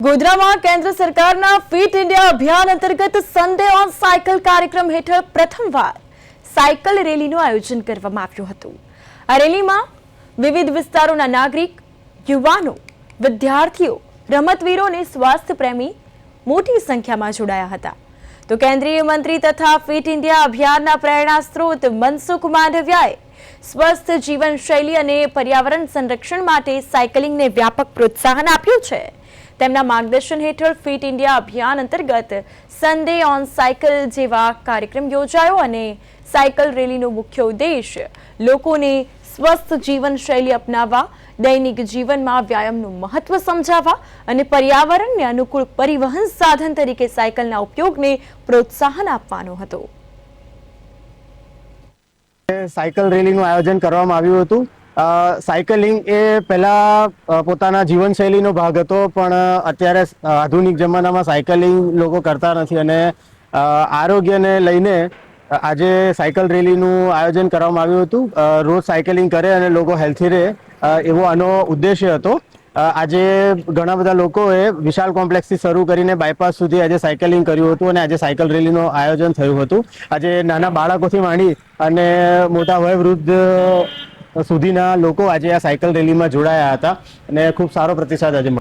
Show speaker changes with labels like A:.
A: ગોધરામાં કેન્દ્ર સરકારના fit India અભિયાન અંતર્ગત સન્ડે ઓન સાયકલ કાર્યક્રમ હેઠળ પ્રથમવાર સાયકલ રેલીનું આયોજન કરવામાં આવ્યું હતું। આ રેલીમાં વિવિધ વિસ્તારોના નાગરિક, યુવાનો, વિદ્યાર્થીઓ, રમતવીરો અને સ્વાસ્થ્ય પ્રેમી મોટી સંખ્યામાં જોડાયા હતા। તો કેન્દ્રીય મંત્રી તથા ફિટ ઇન્ડિયા અભિયાનના પ્રેરણા સ્ત્રોત મનસુખ માંડવિયાએ સ્વસ્થ જીવનશૈલી અને પર્યાવરણ સંરક્ષણ માટે સાયકલિંગને વ્યાપક પ્રોત્સાહન આપ્યું છે। તેમના માર્ગદર્શન હેઠળ ફિટ ઇન્ડિયા અભિયાન અંતર્ગત સન્ડે ઓન સાયકલ જેવા કાર્યક્રમ યોજાયો અને સાયકલ રેલીનો મુખ્ય ઉદ્દેશ લોકોને સ્વસ્થ જીવનશૈલી અપનાવવા, દૈનિક જીવનમાં વ્યાયામનું મહત્વ સમજાવવા અને પર્યાવરણને અનુકૂળ પરિવહન સાધન તરીકે સાયકલના ઉપયોગને પ્રોત્સાહન આપવાનો હતો।
B: સાયકલ રેલીનું આયોજન કરવામાં આવ્યું હતું। સાયકલિંગ એ પહેલા પોતાના જીવનશૈલીનો ભાગ હતો, પણ અત્યારે આધુનિક જમાનામાં સાયકલિંગ લોકો કરતા નથી અને આરોગ્યને લઈને આજે સાયકલ રેલીનું આયોજન કરવામાં આવ્યું હતું। રોજ સાયકલિંગ કરે અને લોકો હેલ્થી રહે એવો આનો ઉદ્દેશ્ય હતો। આજે ઘણા બધા લોકોએ વિશાલ કોમ્પ્લેક્સથી શરૂ કરીને બાયપાસ સુધી આજે સાયકલિંગ કર્યું હતું અને આજે સાયકલ રેલીનું આયોજન થયું હતું। આજે નાના બાળકોથી માંડી અને મોટા વયવૃદ્ધ સુધીના લોકો આજે આ સાયકલ રેલીમાં જોડાયા હતા અને ખૂબ સારો પ્રતિસાદ આજે